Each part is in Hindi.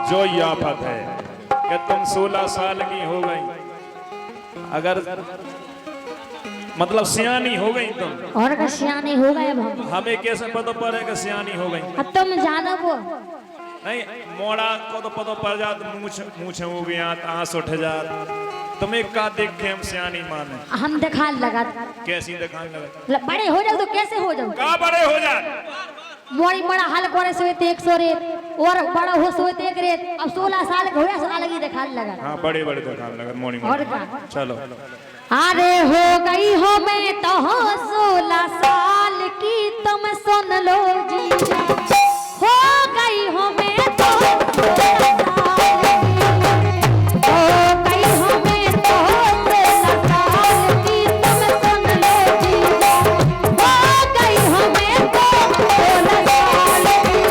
जो ये आफत है कि तुम 16 साल की हो गई, अगर मतलब सियानी हो गई तुम। और का सियानी हो गए अब हम। हमें कैसे पता पड़े कि सियानी हो गई? अब तुम जानो वो नहीं, मोड़ा को तो पता पड़ जात, मूछ हो गया, आंस उठ जात। तुम्हें का देख के हम सियानी माने? हम दिखा लगा। कैसी दिखाने लगा? बड़े हो जाओ तो कैसे हो जाओ? का बड़े हो जाए? मोड़ी बड़ा हाल करे सोए 100 रेत और बड़ा हो सोए 1 रेत। अब 16 साल के होया साल की दिखा लगा। हाँ, बड़े बड़े दिखाने लगा मोड़ी। और का चलो। अरे हो गई हो मैं तो 16 साल की, तुम सुन लो जी। हो गई हो मैं तो 16 साल की, हो गई हो मैं तो 16 साल की, तुम सुन लो जी। हो गई हो मैं तो 16 साल की।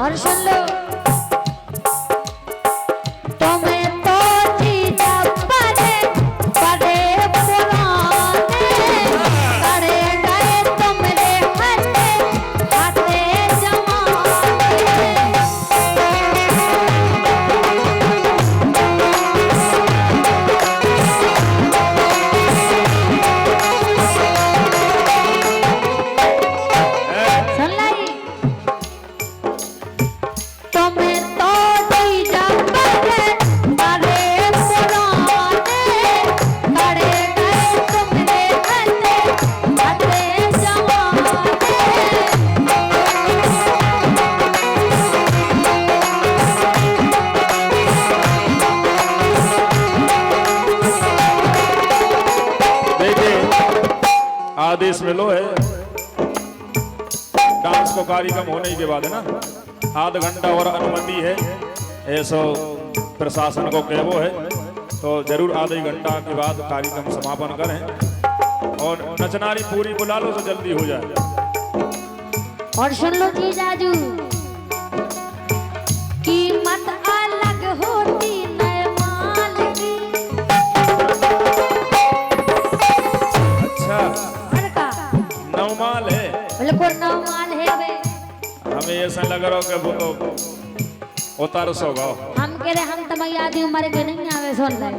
और सुन लो, तुम्हें तो जीजा बड़े बड़े पुराने करे गए, तुमरे हटे हटे जमाने। सुन लाई, तुम्हें तो जीजा बड़े बड़े पुराने करे गए, तुमरे हटे हटे जमाने। देखिए, आदेश मिलो है डांस को कार्यक्रम होने के बाद, है ना, आध घंटा और अनुमति है, ऐसा प्रशासन को कहवो है, तो जरूर आधे घंटा के बाद कार्यक्रम समापन करें और नचनारी पूरी बुला लो तो जल्दी हो जाए। और सुन लो जीजाजू, कीमत अलग होती नए माल की। अच्छा, और का नवमाल है? बिल्कुल नौ माल है बे। हमें ऐसा लग रहा हो कि वो तो उतार सो गो। हम कह रहे हम तमैया आदि उम्र के नहीं आवे। सुन ले,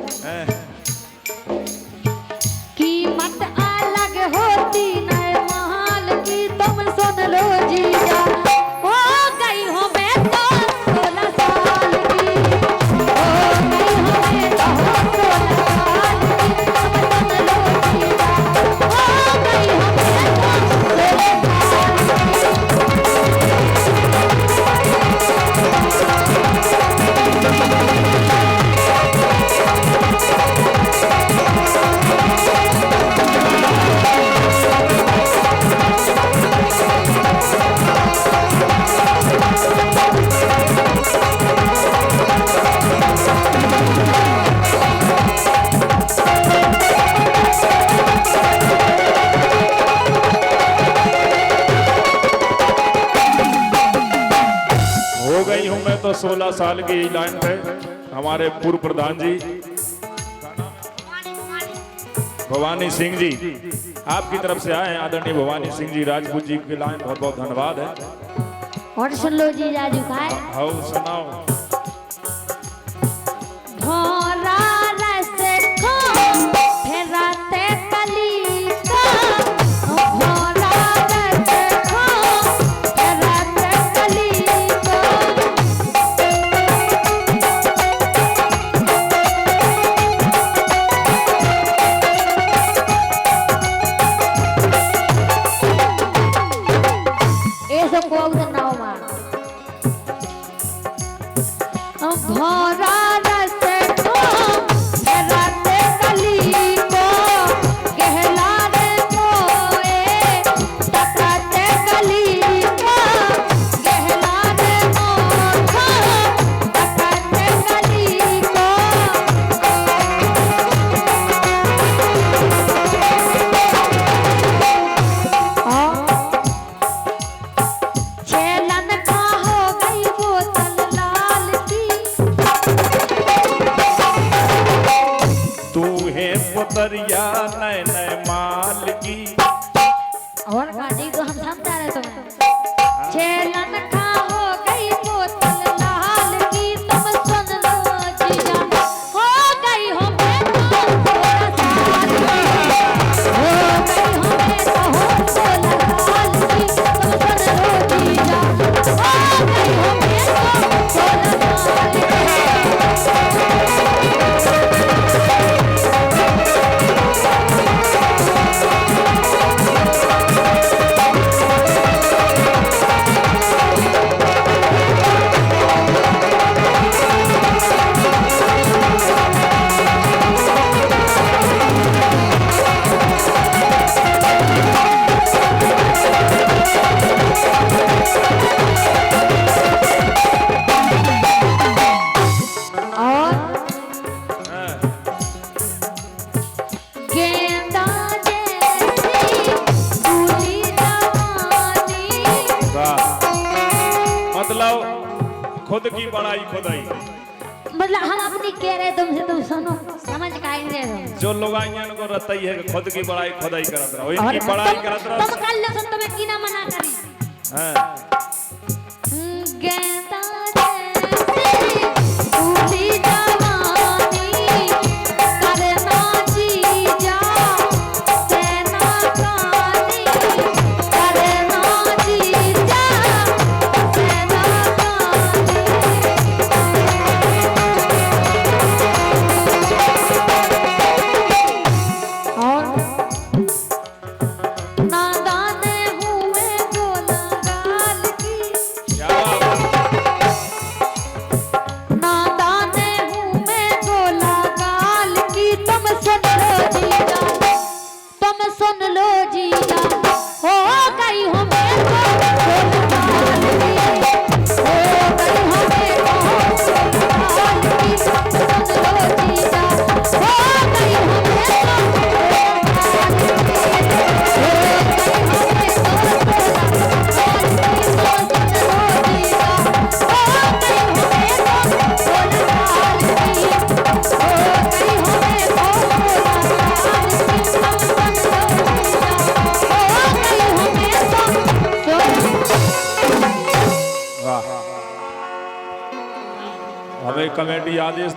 कीमत अलग होती नए माल की, तुम सुन लो जीजा। हो गई हो मैं तो 16 साल की, हो गई हो मैं तो 16 साल की, तुम सुन लो जीजा। हो गई हो मैं तो 16 हो गई हूं मैं तो 16 साल की लाइन है हमारे पूर्व प्रधान जी भवानी सिंह जी, आपकी तरफ से आए हैं आदरणीय भवानी सिंह जी राजपूत जी के लाइन बहुत बहुत धन्यवाद है। और सुन लो जीजाजू का है, आओ सुनाओ। भोरा रस खो फेराते कली का, भोरा रस खो फेराते कली का। ऐसे को उधर ना हो मार भोरा रस को फेराते कली को, कहला रे मोए टकाते कली को, कहला रे मोखा टकाते कली को। छेलन का हो गई बोतल लाल की, सुंदरिया नए नए माल की। और गाड़ी तो हम समझा रहे तुम्हें। छेलन खा हो गई बोतल लाल की तुम सुन लो जीजा, हो गई हो मैं तो थोड़ा साल की, हो गई हो मैं तो हो 16 साल की तुम सुन लो जीजा, हो गई हो मैं तो 16 साल की। गेंदा जैसी दूली जवानी। मतलब खुद की बड़ाई खुदाई। मतलब हम अपनी कह रहे तुमसे, तुम सुनो, समझ का ही रहे हो। जो लोग आइयन को रतई है खुद की बड़ाई खुदाई करत रहो, और इनकी बड़ाई करत रहो। तुम कर लो, तुम्हें की ना मना करी। हाँ। गेंदा जैसी दूली जवानी करना जीजा सेना कानी, करना जीजा सेना कानी। और नादान हूँ मैं गोला गाल की, क्या बात है? नादान हूँ मैं गोला गाल की तुम सुन लो जीजा, तुम सुन लो जीजा, हो गई हो मैं तो 16 साल की, हो गई हो मैं तो 16 साल की तुम सुन लो जीजा, हो गई हो मैं तो 16 साल की, हो गई हो मैं तो 16 साल की तुम सुन लो जीजा, हो गई हो मैं तो 16 साल की, हो गई हो मैं तो 16 साल की तुम सुन लो जीजा, हो गई हो मैं तो 16। वाह। हमें कमेटी आदेश